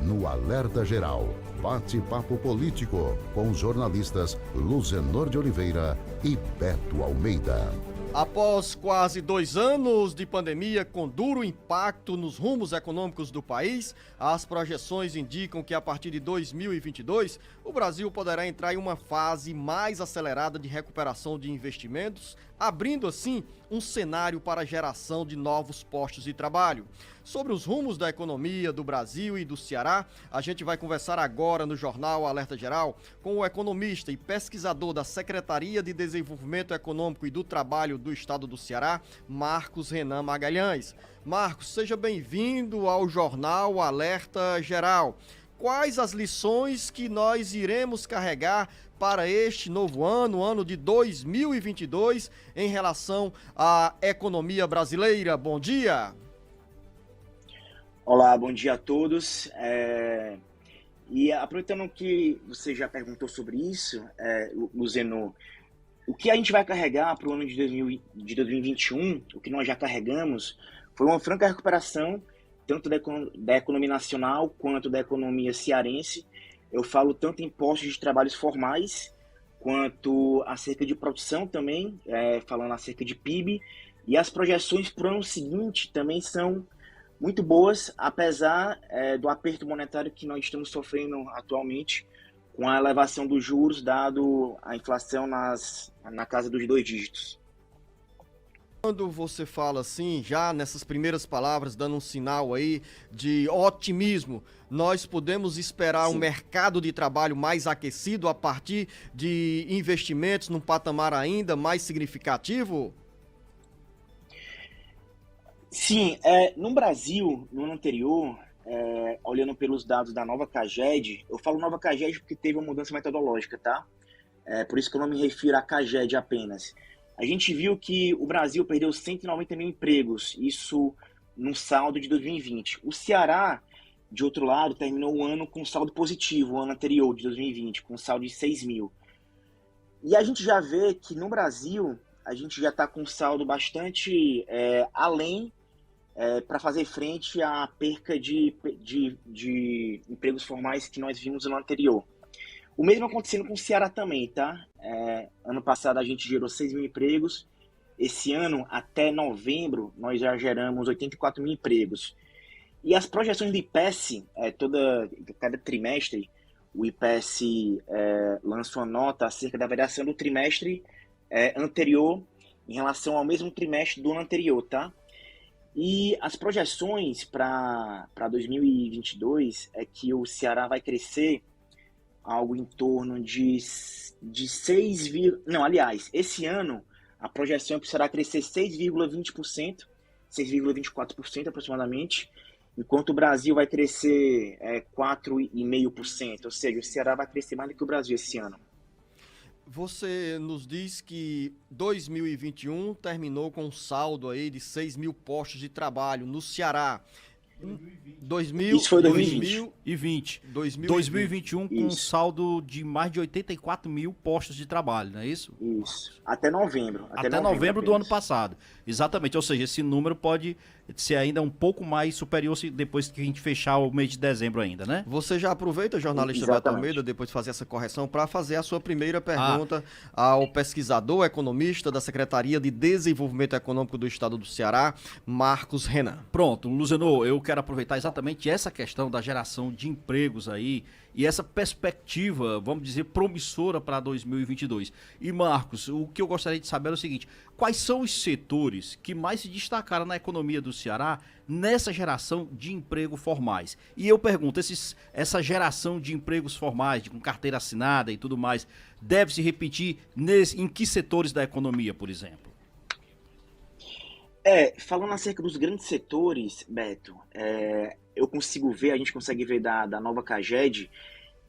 no Alerta Geral. Bate-papo político com os jornalistas Luzenor de Oliveira e Beto Almeida. Após quase 2 anos de pandemia com duro impacto nos rumos econômicos do país, as projeções indicam que a partir de 2022, o Brasil poderá entrar em uma fase mais acelerada de recuperação de investimentos, abrindo assim um cenário para a geração de novos postos de trabalho. Sobre os rumos da economia do Brasil e do Ceará, a gente vai conversar agora no Jornal Alerta Geral com o economista e pesquisador da Secretaria de Desenvolvimento Econômico e do Trabalho do Estado do Ceará, Marcos Renan Magalhães. Marcos, seja bem-vindo ao Jornal Alerta Geral. Quais as lições que nós iremos carregar para este novo ano, ano de 2022, em relação à economia brasileira? Bom dia! Olá, bom dia a todos. E aproveitando que você já perguntou sobre isso, Luzeno, o que a gente vai carregar para o ano de 2021, o que nós já carregamos, foi uma franca recuperação, tanto da economia nacional quanto da economia cearense. Eu falo tanto em postos de trabalhos formais, quanto acerca de produção também, falando acerca de PIB. E as projeções para o ano seguinte também são muito boas, apesar do aperto monetário que nós estamos sofrendo atualmente, com a elevação dos juros, dado a inflação na casa dos 2 dígitos. Quando você fala assim, já nessas primeiras palavras, dando um sinal aí de otimismo, nós podemos esperar um mercado de trabalho mais aquecido a partir de investimentos num patamar ainda mais significativo? Sim, no Brasil, no ano anterior, olhando pelos dados da nova CAGED, eu falo nova CAGED porque teve uma mudança metodológica, tá? Por isso que eu não me refiro à CAGED apenas. A gente viu que o Brasil perdeu 190 mil empregos, isso no saldo de 2020. O Ceará, de outro lado, terminou o ano com saldo positivo, o ano anterior, de 2020, com saldo de 6 mil. E a gente já vê que no Brasil, a gente já está com um saldo bastante além para fazer frente à perca de empregos formais que nós vimos no ano anterior. O mesmo acontecendo com o Ceará também, tá? Ano passado a gente gerou 6 mil empregos. Esse ano, até novembro, nós já geramos 84 mil empregos. E as projeções do IPES, cada trimestre, o IPES lança uma nota acerca da variação do trimestre anterior em relação ao mesmo trimestre do ano anterior, tá? E as projeções para 2022 é que o Ceará vai crescer algo em torno de 6, não, aliás, esse ano a projeção é para o Ceará crescer 6,20%, 6,24% aproximadamente, enquanto o Brasil vai crescer 4,5%, ou seja, o Ceará vai crescer mais do que o Brasil esse ano. Você nos diz que 2021 terminou com um saldo aí de 6 mil postos de trabalho no Ceará. Isso foi 2020. 2021 com um saldo de mais de 84 mil postos de trabalho, não é isso? Isso. Até novembro. Até novembro do ano passado. Exatamente. Ou seja, esse número pode ser ainda um pouco mais superior depois que a gente fechar o mês de dezembro ainda, né? Você já aproveita, jornalista Beto Almeida, depois de fazer essa correção, para fazer a sua primeira pergunta ao pesquisador economista da Secretaria de Desenvolvimento Econômico do Estado do Ceará, Marcos Renan. Pronto, Luzenor, eu quero aproveitar exatamente essa questão da geração de empregos aí e essa perspectiva, vamos dizer, promissora para 2022. E Marcos, o que eu gostaria de saber é o seguinte: quais são os setores que mais se destacaram na economia do Ceará nessa geração de emprego formais? E eu pergunto, essa geração de empregos formais, com carteira assinada e tudo mais, deve se repetir em que setores da economia, por exemplo? Falando acerca dos grandes setores, Beto, a gente consegue ver da nova CAGED,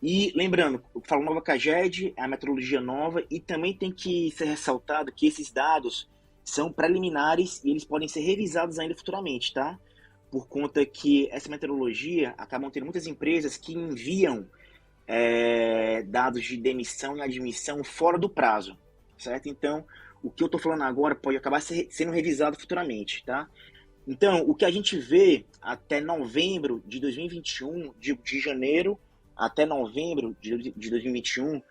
e lembrando, eu falo nova CAGED, é a metodologia nova, e também tem que ser ressaltado que esses dados são preliminares e eles podem ser revisados ainda futuramente, tá? Por conta que essa metodologia acabam tendo muitas empresas que enviam dados de demissão e admissão fora do prazo, certo? Então, o que eu estou falando agora pode acabar sendo revisado futuramente, tá? Então, o que a gente vê até novembro de 2021, de janeiro até novembro de 2021,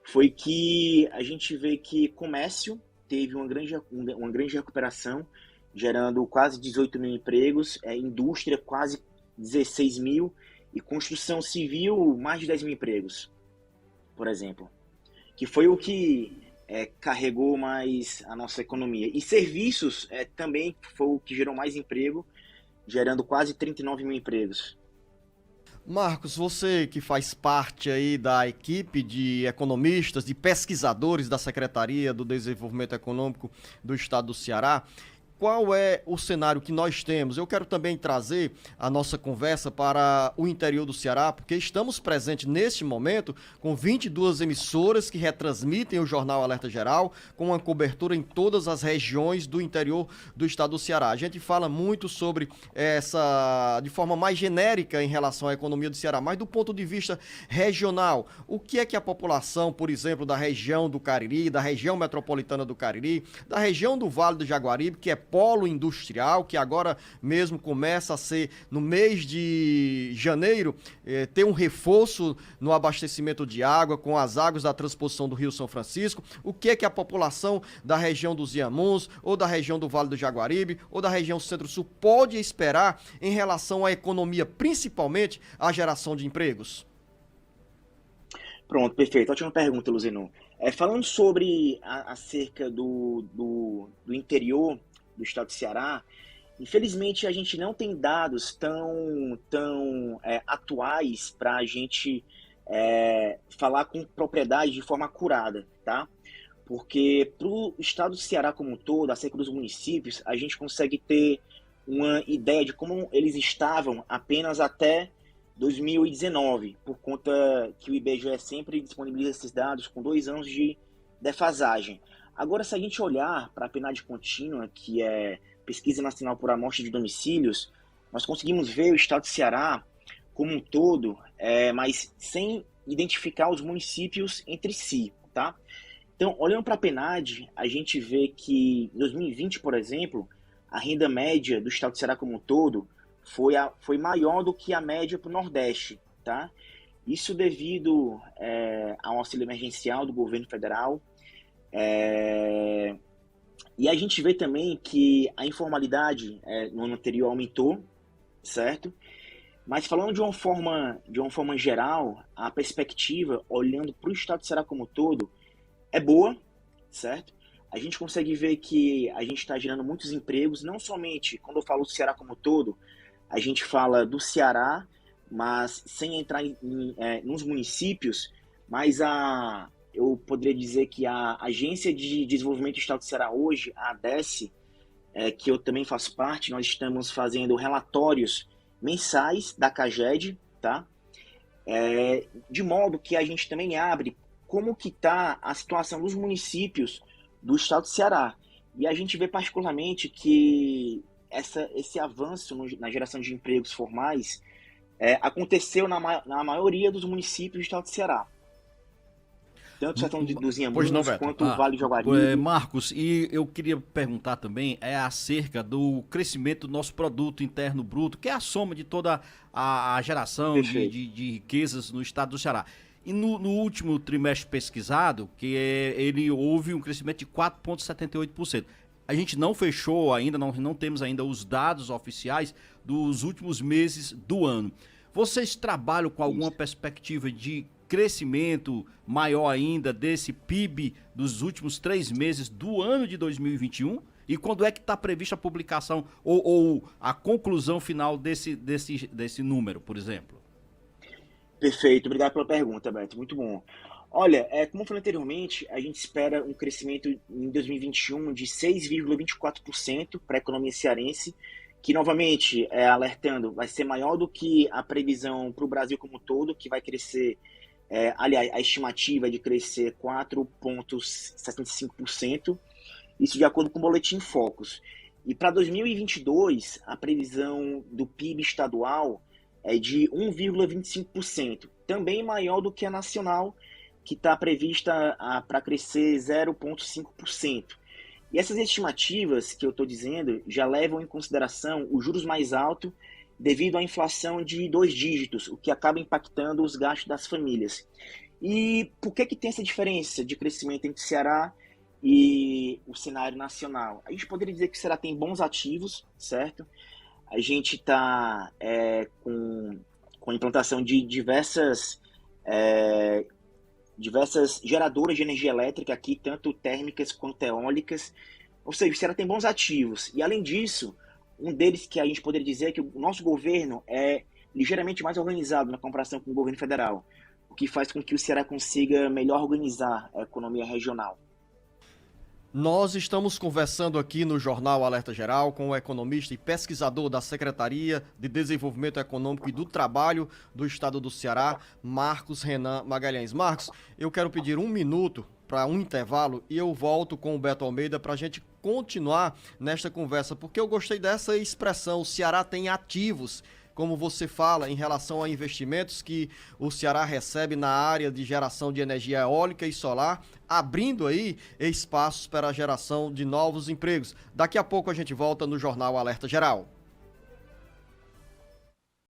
foi que a gente vê que comércio teve uma grande recuperação, gerando quase 18 mil empregos, indústria quase 16 mil e construção civil mais de 10 mil empregos, por exemplo, que foi o que carregou mais a nossa economia. E serviços também foi o que gerou mais emprego, gerando quase 39 mil empregos. Marcos, você que faz parte aí da equipe de economistas, de pesquisadores da Secretaria do Desenvolvimento Econômico do Estado do Ceará, qual é o cenário que nós temos? Eu quero também trazer a nossa conversa para o interior do Ceará, porque estamos presentes neste momento com 22 emissoras que retransmitem o Jornal Alerta Geral, com uma cobertura em todas as regiões do interior do estado do Ceará. A gente fala muito sobre essa, de forma mais genérica em relação à economia do Ceará, mas do ponto de vista regional, o que é que a população, por exemplo, da região do Cariri, da região metropolitana do Cariri, da região do Vale do Jaguaribe, que é polo industrial, que agora mesmo começa a ser, no mês de janeiro, ter um reforço no abastecimento de água com as águas da transposição do Rio São Francisco. O que é que a população da região dos Inhamuns, ou da região do Vale do Jaguaribe, ou da região Centro-Sul pode esperar em relação à economia, principalmente a geração de empregos? Pronto, perfeito. Ótima pergunta, Luzenon. Falando sobre acerca do interior do estado do Ceará, infelizmente a gente não tem dados tão atuais para a gente falar com propriedade de forma acurada, tá? Porque para o estado do Ceará como um todo, acerca dos municípios, a gente consegue ter uma ideia de como eles estavam apenas até 2019, por conta que o IBGE sempre disponibiliza esses dados com 2 anos de defasagem. Agora, se a gente olhar para a PNAD contínua, que é Pesquisa Nacional por Amostra de Domicílios, nós conseguimos ver o estado do Ceará como um todo, mas sem identificar os municípios entre si, tá? Então, olhando para a PNAD, a gente vê que em 2020, por exemplo, a renda média do estado do Ceará como um todo foi maior do que a média para o Nordeste, tá? Isso devido ao auxílio emergencial do governo federal. E a gente vê também que a informalidade no ano anterior aumentou, certo? Mas falando de uma forma geral, a perspectiva, olhando para o estado do Ceará como um todo, é boa, certo? A gente consegue ver que a gente está gerando muitos empregos, não somente, quando eu falo do Ceará como um todo, a gente fala do Ceará, mas sem entrar nos municípios, mas eu poderia dizer que a Agência de Desenvolvimento do Estado do Ceará hoje, a ADESE, que eu também faço parte, nós estamos fazendo relatórios mensais da CAGED, tá? De modo que a gente também abre como que está a situação dos municípios do Estado do Ceará. E a gente vê particularmente que esse avanço na geração de empregos formais aconteceu na maioria dos municípios do Estado do Ceará. Tanto o sertão dos Inhamuns quanto o Vale do Jaguaribe. Marcos, e eu queria perguntar também acerca do crescimento do nosso produto interno bruto, que é a soma de toda a geração de riquezas no estado do Ceará. E no último trimestre pesquisado, ele houve um crescimento de 4,78%. A gente não fechou ainda, não temos ainda os dados oficiais dos últimos meses do ano. Vocês trabalham com alguma perspectiva de crescimento maior ainda desse PIB dos últimos 3 meses do ano de 2021? E quando é que está prevista a publicação ou a conclusão final desse número, por exemplo? Perfeito, obrigado pela pergunta, Beto, muito bom. Olha, como eu falei anteriormente, a gente espera um crescimento em 2021 de 6,24% para a economia cearense, que novamente, alertando, vai ser maior do que a previsão para o Brasil como um todo, que vai crescer, aliás, a estimativa é de crescer 4,75%, isso de acordo com o Boletim Focus. E para 2022, a previsão do PIB estadual é de 1,25%, também maior do que a nacional, que está prevista para crescer 0,5%. E essas estimativas que eu estou dizendo já levam em consideração os juros mais altos devido à inflação de 2 dígitos, o que acaba impactando os gastos das famílias. E por que tem essa diferença de crescimento entre o Ceará e o cenário nacional? A gente poderia dizer que o Ceará tem bons ativos, certo? A gente está com a implantação de diversas geradoras de energia elétrica aqui, tanto térmicas quanto eólicas. Ou seja, o Ceará tem bons ativos. E, além disso, um deles que a gente poderia dizer é que o nosso governo é ligeiramente mais organizado na comparação com o governo federal, o que faz com que o Ceará consiga melhor organizar a economia regional. Nós estamos conversando aqui no Jornal Alerta Geral com o economista e pesquisador da Secretaria de Desenvolvimento Econômico e do Trabalho do Estado do Ceará, Marcos Renan Magalhães. Marcos, eu quero pedir 1 minuto para um intervalo e eu volto com o Beto Almeida para a gente continuar nesta conversa, porque eu gostei dessa expressão, o Ceará tem ativos, como você fala, em relação a investimentos que o Ceará recebe na área de geração de energia eólica e solar, abrindo aí espaços para a geração de novos empregos. Daqui a pouco a gente volta no Jornal Alerta Geral.